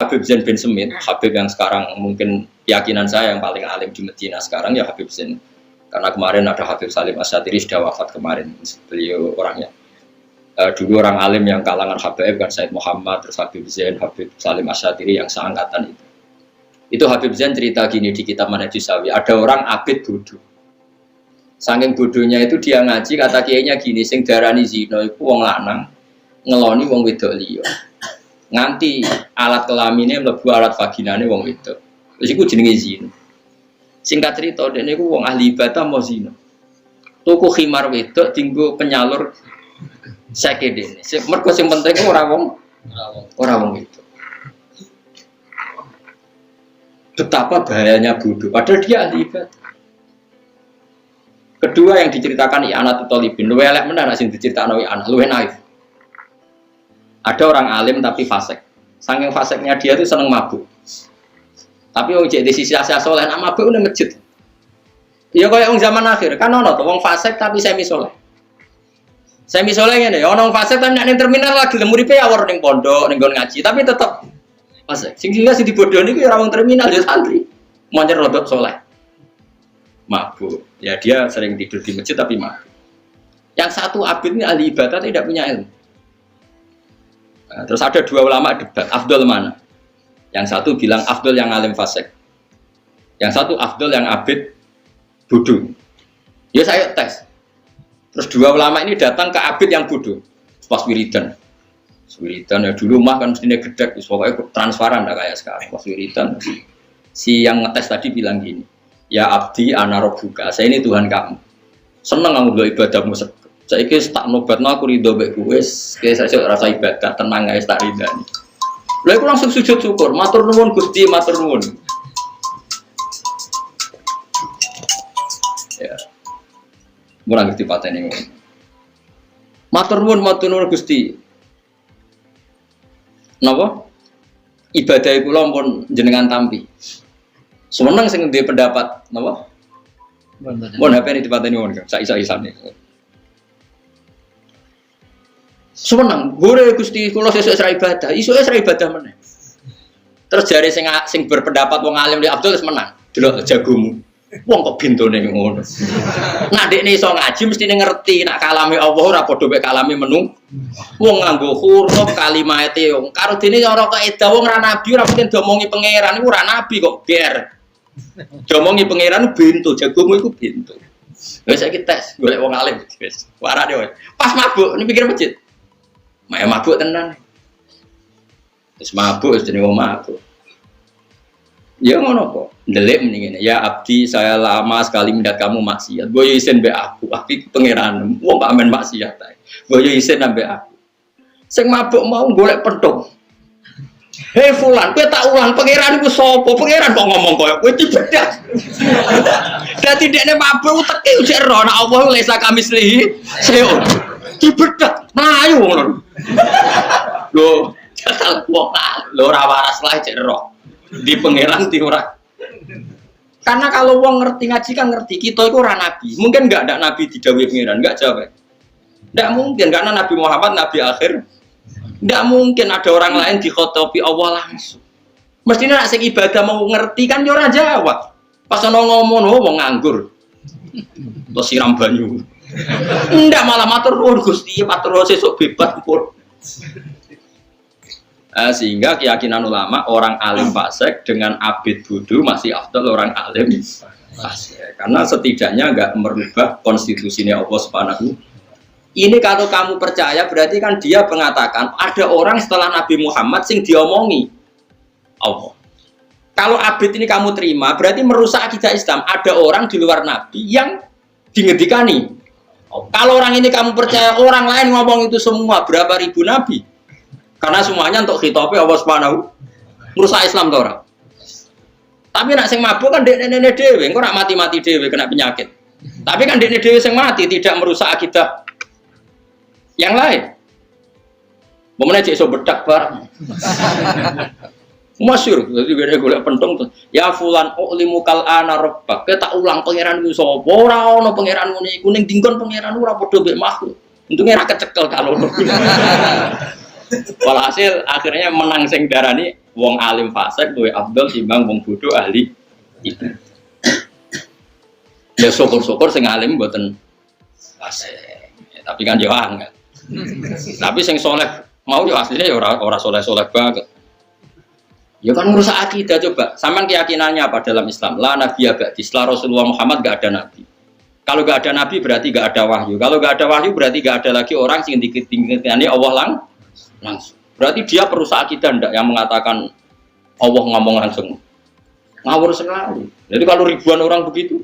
Habib Zain bin Semit, Habib yang sekarang mungkin keyakinan saya yang paling alim di Medina sekarang ya Habib Zain. Karena kemarin ada Habib Salim Asyatiri sudah wafat kemarin, beliau orangnya. Dulu orang alim yang kalangan Habib kan Said Muhammad, terus Habib Zain, Habib Salim Asyatiri yang seangkatan itu. Itu Habib Zain cerita gini di kitab Manhajus Sawi, ada orang abid bodoh. Saking bodohnya itu dia ngaji kata kiainya gini, sing darani zina iku wong lanang ngeloni wong wedok liya. Nganti alat kelamine mlebu alat vaginane wong wedok. Wis iku jenenge zina. Singkat cerita dene iku wong ahli ibadah mau zina. Tuku khimar wedok dienggo penyalur seke dene. Mergo sing penting ora wong wedok. Betapa bahayanya bodoh padahal dia ahli ibadah. Kedua yang diceritakan I'anatul Thalibin, luwih elek menan sing diceritakno I'anah, luwih naif. Ada orang alim tapi fasik. Saking fasiknya dia itu seneng mabuk. Tapi wong cek di sisi asal soleh nak mabuk ning masjid. Ya kaya wong zaman akhir, kan ono to wong fasik tapi semi soleh. Semi soleh ngene, ono wong fasik tapi nek ning terminal lagi lemuripe awor ning pondok, ning nggon ngaji, tapi tetep fasik. Sing dibodoni ku ya ora wong terminal ya santri. Moncer rodok soleh. Mabuk. Ya dia sering tidur di masjid tapi mabuk. Yang satu abid ini ahli ibadah tidak punya ilmu. Nah, terus ada dua ulama debat, afdol mana? Yang satu bilang afdol yang alim fasik. Yang satu afdol yang abid bodoh. Ya saya tes. Terus dua ulama ini datang ke abid yang bodoh. Pas wiridan. Wiridan ya dulu mah kan mestinya gedek, pokoknya transparan dah kayak sekarang. Pas wiridan si yang ngetes tadi bilang gini. Ya abdi ana rabbuka, saya ini Tuhan kamu. Seneng kamu do ibadahmu. Saiki tak nobatno aku ridho mek kowe, saya rasa ibadah tenang guys tak ridani. Lha iku langsung sujud syukur, matur nuwun Gusti, matur nuwun. Ya. Mula ngerti patene ngono. Matur nuwun Gusti. Napa? Ibadah kula pun jenengan tampi. Seneng sing ndek pendapat napa? Mun HP ini dipateni wong sak isa-isane. Seneng, gore Gusti kula sesuk isra ibadah, isuke isra ibadah meneh. Terus jare sing berpendapat wong alim di Abdul wis menang. Delok jagomu. Wong kok bintone ngono. Nak dekne iso ngaji mesti ngerti nak kalame Allah ora padha mek kalame menung. Wong nganggo huruf kalimate wong karo dene ora kaidah wong ora nabi ora mungkin diomongi pangeran iku ora nabi kok ber. Diomongi pangeran bintu, jagomu iku bintu. Wis saiki tes golek wong alim wis. Warane wae. Pas mabuk ini pikir masjid. Mae mabuk tenan. Wis mabuk wis jenenge wong mabuk. Ya ngono kok. Ndelik mendingin ya abdi saya lama sekali mendat kamu maksiat. Boyo isen mbek aku, tapi pangeran wong kok amen maksiat ae. Boyo isen mbek aku. Sing mabuk mau golek pentung. Hei fulan, kowe tak ulang pangeran iku sapa? Pangeran kok ngomong koyo kowe dibedak. Dadi dekne mabuk teki ujek ro nek Allah lesa kamislihi seo. Dibedak mlayu ngono. Lho, jatah wong lho ora waras lah cek ro. Di pangeran di ora. Karena kalau wong ngerti ngaji kan ngerti kita itu ora nabi. Mungkin enggak ada nabi didhawuhi pangeran, enggak jawab. Enggak mungkin karena Nabi Muhammad nabi akhir. Enggak mungkin ada orang lain dikhotobi Allah langsung. Mestinya nek sing ibadah mau ngerti kan yo ora jawab. Pas ono ngomong wong nganggur. Terus siram banyu. Enggak malah matur nuwun Gusti, matur nuwun sesuk bebas pun. Sehingga keyakinan ulama orang alim fasik dengan abid bodoh masih afdal orang alim fasik karena setidaknya enggak merubah konstitusinya Allah Subhanahu. Ini kalau kamu percaya berarti kan dia mengatakan ada orang setelah Nabi Muhammad sing diomongi Allah. Kalau abid ini kamu terima berarti merusak akidah Islam. Ada orang di luar Nabi yang dingendikani. Kalau orang ini kamu percaya orang lain ngomong itu semua berapa ribu Nabi. Karena semuanya untuk khitabnya Allah Subhanahu merusak Islam to ora. Tapi nak sing mabuk kan dekne dhewe, engko ora mati-mati dhewe kena penyakit. Tapi kan dekne dhewe sing mati tidak merusak akidah yang lain. Momene cek iso bedak bareng. Masyhur, dadi gede golek pentung tuh. Ya fulan ulimu kal ana rabbak. Tak ulang pangeran ku sapa? Ora ana pangeran ngene iku ning dinggon pangeran ora padha mbek makhluk. Untunge ra kecekel kalau. Walhasil akhirnya menang sing darani wong alim fasik luwih afdal timbang wong bodoh ahli ibadah. Ya syukur-syukur sing alim mboten fasik. Ya, tapi kan yo angel. Tapi sing soleh mau yo aslinya ya ora soleh-soleh banget. Ya kan merusak akidah coba. Sampean keyakinannya apa dalam Islam? La nabiyya ba'di. Setelah Rasulullah Muhammad enggak ada nabi. Kalau enggak ada nabi berarti enggak ada wahyu. Kalau enggak ada wahyu berarti enggak ada lagi orang sing ditinggalkan Allah langsung. Berarti dia perusak akidah ndak yang mengatakan Allah ngomong langsung. Ngawur sekali. Jadi kalau ribuan orang begitu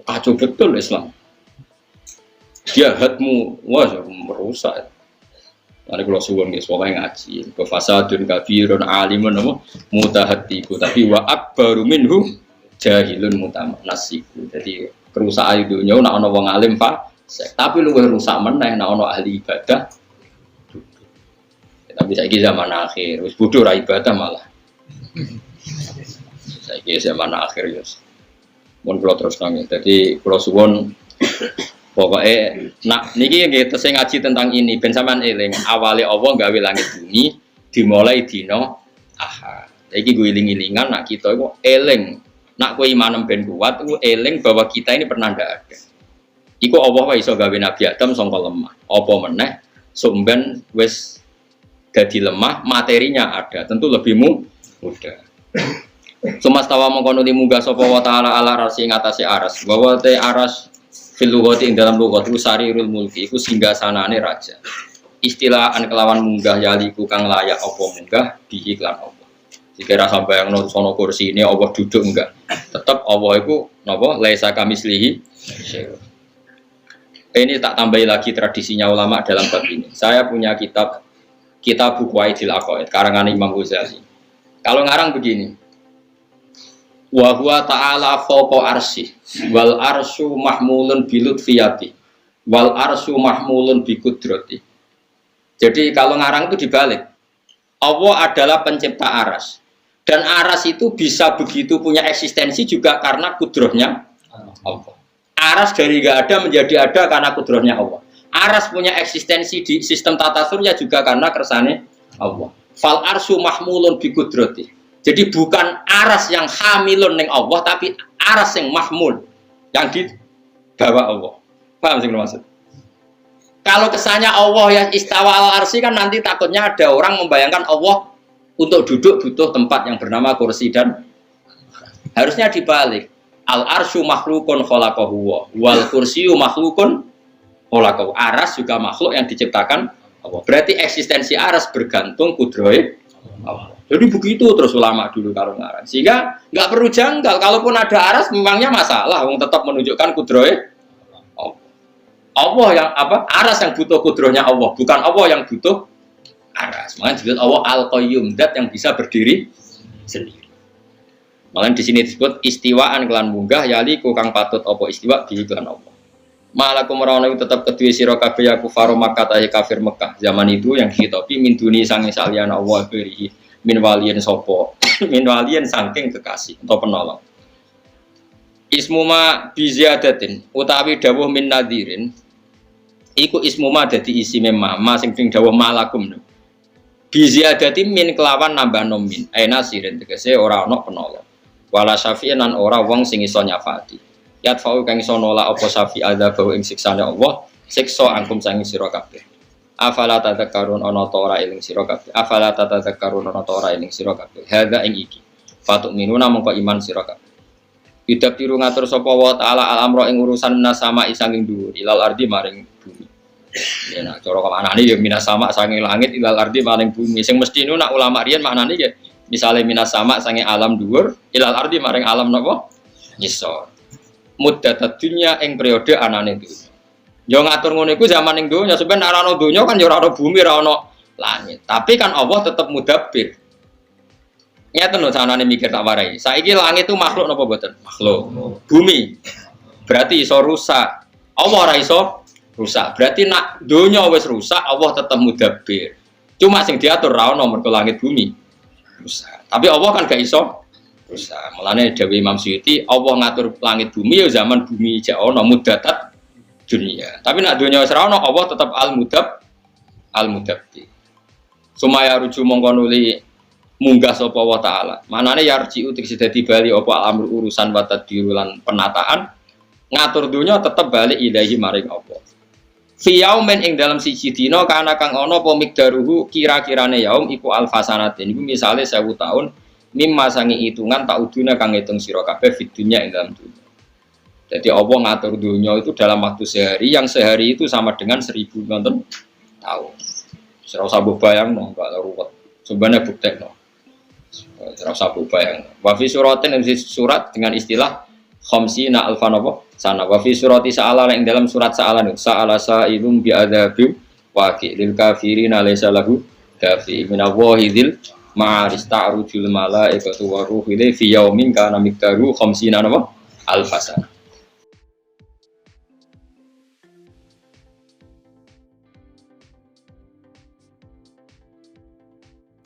kacau betul Islam. Dia hatmu wah merusak. Mari kalau suwun guys, pokoknya ngaji. Kefasadun kafirun alimun mutahatiku. Tapi wa akbaru minhu jahilun mutamanasiku. Jadi kerusakan dunia nak ono wong alim pak. Tapi lu rusak meneh nak ono ahli ibadah. Tapi saiki zaman akhir, wis bodoh ra ibadah malah. Saiki zaman akhir ya. Mun kula terus nang. Jadi kula suwun pokoknya, nak niki nggih tesih ngaji tentang ini ben sampean eling awale Allah gawe langit bumi dimulai dina Ahad. Iki gue iling-ilingan nak kita iku eling nak kowe imanem ben kuat iku eling bahwa kita ini pernah ndak ada. Iku Allah wae iso gawe Nabi Adam sangka lemah. Apa meneh sumben wis dadi lemah, materinya ada, tentu lebih mudah. Sumastawa mongko nuli munggah sapa wa taala ala arsi ngatasé aras. Bahwa te aras fil lughati ing dalam lughat sarirul mulki iku singgasanane raja. Istilahan kelawan munggah yaliku kang layak apa munggah bihi lan apa. Jika rasa bayangno sono kursi ini Allah duduk enggak. Tetap Allah iku napa laisa kamislihi. Ini tak tambahi lagi tradisinya ulama dalam bab ini. Saya punya kitab buku Aidil Aqaid karangan Imam Ghazali. Kalau ngarang begini. Wa huwa ta'ala fawqa arsy wal arsyu mahmulun bi lutfiyati wal arsyu mahmulun bi qudrati. Jadi kalau ngarang itu dibalik. Allah adalah pencipta aras. Dan aras itu bisa begitu punya eksistensi juga karena kudrahnya Allah. Aras dari enggak ada menjadi ada karena kudrahnya Allah. Aras punya eksistensi di sistem tata surya juga karena kersane Allah. Fal arsyu mahmulun bi qudrati. Jadi bukan aras yang hamilun ning Allah, tapi aras yang mahmul yang dibawa Allah. Paham sih maksud? Kalau kesannya Allah yang istawa al arsy kan nanti takutnya ada orang membayangkan Allah untuk duduk butuh tempat yang bernama kursi dan harusnya dibalik. Al arsyu makhlukun khalaqahu wal kursiyyu makhlukun khalaqahu. Aras juga makhluk yang diciptakan Allah. Berarti eksistensi aras bergantung kudrahe Allah. Jadi begitu terus ulama dulu kalau ngarang. Sehingga nggak perlu janggal. Kalaupun ada aras, memangnya masalah. Wong tetap menunjukkan kudrohnya Allah. Allah yang apa? Aras yang butuh kudrohnya Allah, bukan Allah yang butuh aras. Makanya disebut Allah Al-Qayyum, zat yang bisa berdiri sendiri. Makanya di sini disebut istiwaan kelan munggah yali kang patut apa istiwa di kelan Allah. Malakum rawana tetap kedua sira kabeh ya kufar Makkah ta kafir Mekah. Zaman itu yang dihitopi min duni sange saliyana Allah berihi min waliyen sopo min waliyen saking kekasih atau penolong. Ismuma biziyadatin utawi dawuh min nadirin iku ismuma dadi isi memma sing dawuh malakum biziyadatin min kelawan nambah nomin nasirin tegese ora ana penolong wala syafi'in lan ora wong sing iso nyafati yatfa'u kang iso nolak apa syafi' adzab ing siksane Allah siksa angkum sangi sira kabeh. Afala tadzakarun ana ta ora eling sira kabeh. Afala tadzakarun ana ta ora eling sira kabeh. Hadza ing iki. Fatuk minuna mongko iman sira kabeh. Yudak tiru ngatur sapa wa taala al-amra ing urusan nasama isanging dhuwur ilal ardi maring bumi. Ya nak cara kamanane ya minas sama sanging langit ilal ardi maring bumi. Sing mesti nu nak ulama riyen maknane ya misale minas sama sanging alam dhuwur ilal ardi maring alam napa? Ngisor. Muddatad dunya ing periode anane dunya. Yo ngatur ngono iku zaman ning donya, sampeyan ora ana donya kan yo ora ana bumi, ora ana langit. Tapi kan Allah tetap mudabbir. Nyata lho sanane mikir tak warai. Saiki langit itu makhluk napa mboten? Makhluk. Bumi berarti iso rusak. Allah ora iso rusak. Berarti nak donya wis rusak, Allah tetap mudabbir. Cuma sing diatur ra ono mergo langit bumi rusak. Tapi Allah kan gak iso rusak. Mulane dawuh Imam Suyuti, Allah ngatur langit bumi ya zaman bumi jek ono muddatat dunia. Tapi nak dunia wis ra ono Allah tetap al-mudabbir. Sumaya ruju mongko nuli munggah sapa wa taala. Manane yarji utik dadi bali apa amru urusan wa tadbiru lan penataan ngatur dunya tetep balik ilahi maring apa. Fi yaumin ing dalam siji dina kana kang ana apa mikdaruhu kira-kirane yaum iku alfasanatin. Iku misale 1000 tahun mimma sangi hitungan tak udune kang ngitung sira kabeh fid dunya ing dalam dunya. Jadi Allah ngatur dunia itu dalam waktu sehari, yang sehari itu sama dengan 1000 tahun. Ora usah bayang no, enggak ruwet. Sebenarnya buktekno. Ora usah bayang. Wa fi suratin surat dengan istilah khamsina alfan apa? Sana wa fi surati sa'ala ing dalam surat sa'ala sa'ala sa'ilum bi adzabim waqi lil kafirin laysa lahu dafi min awahidil ma'aris ta'rujul malaikatu wa ruhu ilai fi yaumin kana miqdaru khamsina apa? Alfasana.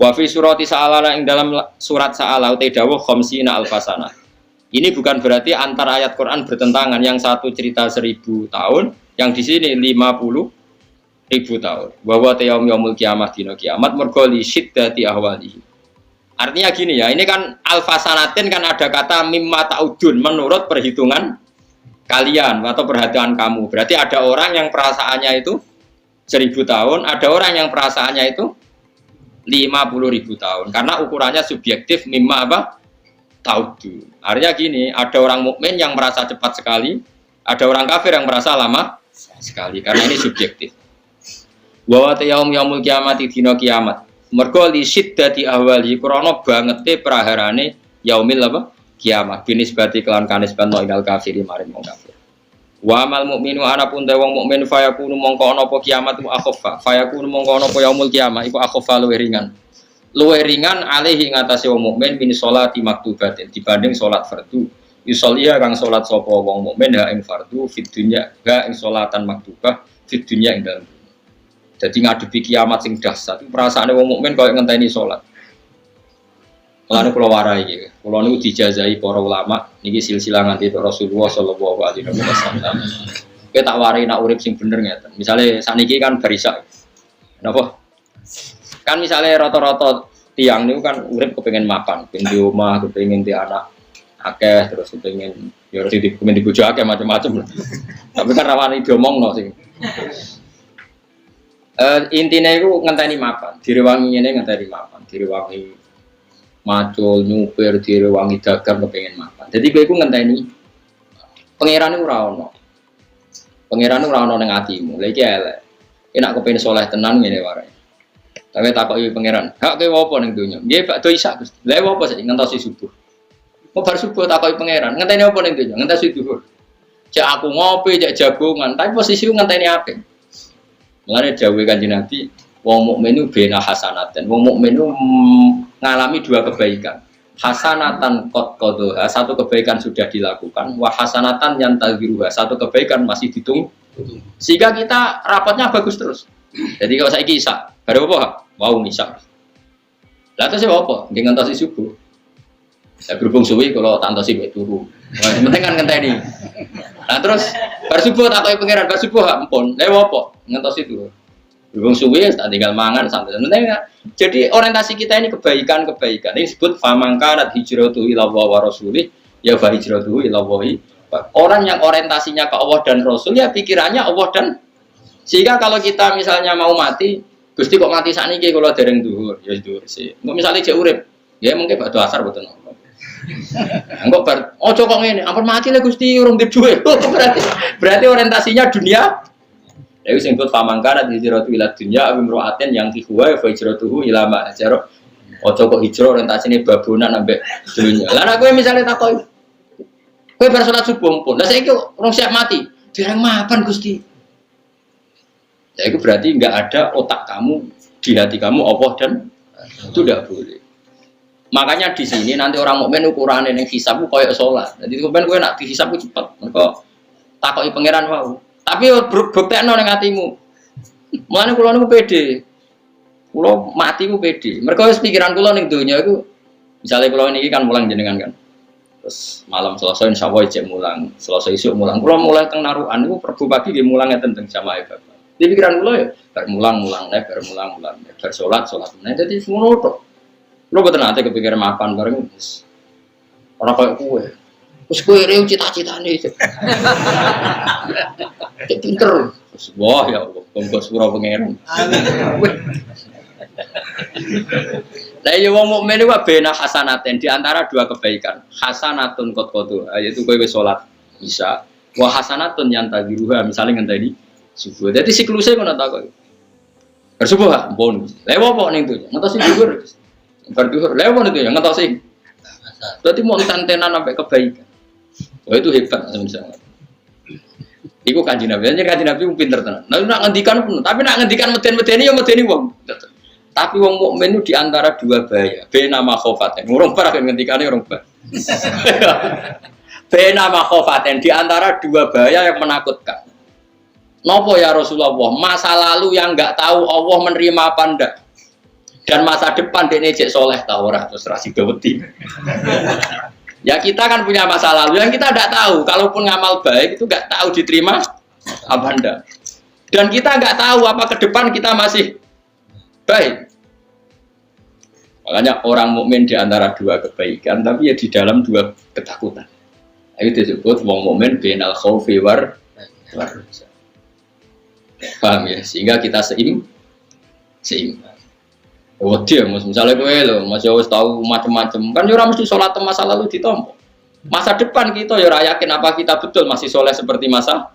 Wa fi surati sa'ala ing dalam surat sa'ala utai dawuh khamsina alfasana. Ini bukan berarti antar ayat Quran bertentangan, yang satu cerita 1000 tahun, yang di sini 50.000 tahun. Wa wa yaumul qiyamah dina kiamat mergo li syiddati ahwalihi. Artinya gini ya, ini kan alfasanatin kan ada kata mimma ta'udun menurut perhitungan kalian atau perhatian kamu. Berarti ada orang yang perasaannya itu 1000 tahun, ada orang yang perasaannya itu 50.000 tahun, karena ukurannya subjektif mimma apa? Ta'udun. Artinya gini, ada orang mukmin yang merasa cepat sekali, ada orang kafir yang merasa lama sekali, karena ini subjektif. Wa yaumul qiyamati dina kiamat. Mergo li syiddati ahwali krana bangete praharane yaumil apa? Kiamat. Binisbati kelan kanisban ilal kafiri maring wong kafir. Wa amal mukminu ana pun te wong mukmin fayakunu mongko ana apa kiamat iku akhaffa. Fayakunu mongko ana apa yaumul kiamah iku akhaffa luwih ringan. Luwih ringan alaihi ngatasi wong mukmin min sholati maktubatin dibanding salat fardu. Yusolliya kang salat sapa wong mukmin ha ing fardu fid dunya ha ing salatan maktubah fid dunya ing dalem. Jadi ngadepi kiamat sing dahsyat perasaane wong mukmin koyo ngenteni salat. Mulane kula warai iki. Kula niku dijazai para ulama niki silsilah nganti Rasulullah sallallahu alaihi wasallam. Kowe tak warai nak urip sing bener ngeten. Misale sakniki kan barisa. Napa? Kan misale rata-rata tiang niku kan urip kepengin makan, kepengin di omah, kepengin di anak akeh, terus kepengin ya harus kepengin di bojo akeh macam-macam. Tapi kan rawani diomongno sing. Intine iku ngenteni makan, direwangi ngene ngenteni makan, direwangi macul, nyupir, direwangi dagang kepengen makan. Jadi gue iku ngenteni pangerane ora ono. Pangerane ora ono ning atimu. Lha iki elek. Enak kepengen saleh tenan ngene wae. Tapi takoki pangeran, "Hak kowe apa ning donya?" Nggih, bakdo isak, Gusti. Lha apa sih ngentosi subuh? Mau bar subuh takoki pangeran, ngenteni apa ning donya? Ngenteni duhur. Cek aku ngopi, cek jagongan, tapi posisiku ngenteni apik. Mulane dawuhe Kanjeng Nabi, wong mukmin itu bena hasanatan. Wong mukmin itu mengalami dua kebaikan. Hasanatan qad qadha, satu kebaikan sudah dilakukan, wa hasanatan yang taghiruha, satu kebaikan masih ditunggu. Sehingga kita rapatnya bagus terus. Jadi kalau saiki isak, baru apa? Mau isak. Lah terus apa? Nggih ngantosi subuh. Saya berhubung suwi kalau tantosi mek turu. Wah, penting kan ngenteni. Nah terus bar subuh takoki pangeran, bar subuh ampun. Lha apa? Ngantosi turu. Berhubung suwi tak tinggal mangan santai. Jadi orientasi kita ini kebaikan-kebaikan. Ini disebut famangkanat hijratuhu ila Allah wa rasulih ya fa hijratuhu ila Allah. Orang yang orientasinya ke Allah dan Rasul ya pikirannya Allah dan sehingga kalau kita misalnya mau mati, Gusti kok mati sakniki kula dereng dhuwur, ya dhuwur sih. Engko misale jek urip, ya mungkin bakdo asar boten apa. Engko bar ojo kok ngene, ampun mati le Gusti urung di dhuwit. Berarti orientasinya dunia. Ya wis engko pamangkana hijratu ila dunya amroaten yang tihuwa fa hijratuhu ila ma hajara. Ojo kok hijrah orientasine babonan ambek dunya. Lah nek kowe misale takoki kowe bar salat subuh pun. Lah saiki urung siap mati, dereng mapan Gusti. Ya itu berarti enggak ada otak kamu di hati kamu Allah dan itu tidak boleh. Makanya di sini nanti orang mukmin ukurannya yang hisabku koyok sholat. Jadi kemudian gue nak dihisabku cepat. Mereka takoki pangeran wow. Tapi buktekno ning atimu. Mulane kula niku pede. Kula mati ku pede. Mereka wis pikiran kula ning donya iku misale kula niki kan mulang jenengan kan. Terus malam Selasa insyaallah cek mulang. Selasa isuk mulang. Kula mulai teng narukan niku Rabu pagi nggih mulang ngeten teng jamaah Bapak. Di pikiran kula ya bermulang-mulang bersolat meneh dadi ngono tok. Kula boten nate kepikiran makan bareng wis. Ora koyo kowe. Wis kowe rew cita-citane. Cek pinter. Wah ya Allah, monggo sura pangeran. Amin. Lah ya wong mukmin iku bena hasanaten di antara dua kebaikan. Hasanatun qad yaitu kowe wis salat bisa. Wa hasanatun yang tagiruha misalnya ngenteni subuh. Dadi siklusé ngono ta kok. Bersubuh ampun. Lewo apa ning itu? Ngentosi dhuwur. Berduhur. Lewo itu ya ngentosi. Berarti mau tenan sampai kebaikan. Oh itu hebat misalnya. Iku kanjeng Nabi, kanjeng Nabi pinter tenan. Nah nak ngendikan pun, tapi nak ngendikan meden-medeni ya medeni wong. Tapi wong mukmin itu di antara dua bahaya. Bena makhofaten. Urung parah ngendikane urung bar. Bena makhofaten di antara dua bahaya yang menakutkan. Nopo ya Rasulullah, masa lalu yang enggak tahu Allah menerima apa ndak. Dan masa depan dekne cek soleh ta ora terus ra sida wedi. Ya kita kan punya masa lalu yang kita tidak tahu. Kalaupun ngamal baik itu nggak tahu diterima apa enggak. Dan kita nggak tahu apa ke depan kita masih baik. Makanya orang mukmin di antara dua kebaikan, tapi ya di dalam dua ketakutan. Itu disebut wong mukmin bainal khaufi war. Paham ya? Sehingga kita seimbang. Oh dia, misalnya gue lo, masih harus tahu macam-macam. Kan orang mesti sholat masa lalu ditompo. Masa depan kita ya yakin apa kita betul masih soleh seperti masa.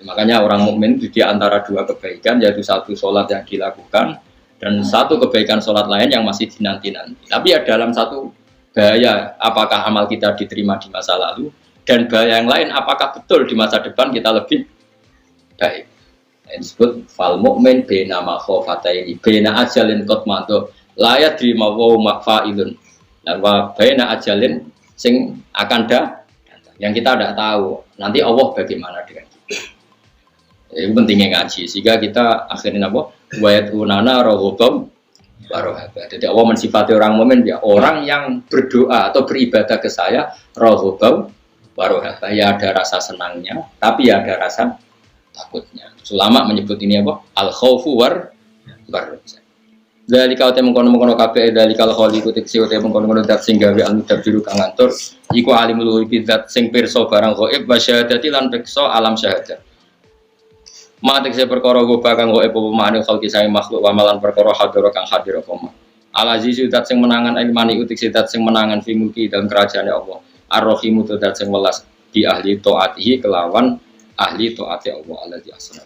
Makanya orang mukmin di antara dua kebaikan yaitu satu sholat yang dilakukan dan satu kebaikan sholat lain yang masih dinanti-nanti. Tapi ya dalam satu bahaya apakah amal kita diterima di masa lalu dan bahaya yang lain apakah betul di masa depan kita lebih baik. Disebut fal mukmin bena makhofataini bena ajalin qad mantu la yadri ma wa mafa'ilun dan wa bena ajalin sing akan datang yang kita tidak tahu nanti Allah bagaimana dengan kita. Itu pentingnya ngaji sehingga kita akhirnya apa wayatuna rohobam warohaba. Jadi Allah mensifati orang mukmin ya orang yang berdoa atau beribadah ke saya rohobam warohaba ya ada rasa senangnya tapi ya ada rasa takutnya. Ulama menyebut ini apa? Al-khaufu war. Dari kau temu kono kabeh dari kalau khaliqu tiksi uta mengkono dat sing gawe al-mudabbiru kang ngatur iku alimul ghaibi zat sing pirsa barang ghaib wa syahadati lan pirsa alam syahadat. Matek se perkara goba kang ghaib apa mane khalqi sae makhluk wa malan perkara hadira kang hadir apa. Al-azizu zat sing menangan ilmani utik zat sing menangan fi mulki dalam kerajaane Allah. Ar-rahimu zat sing welas di ahli taatihi kelawan ahli taati Allah alladzi asna.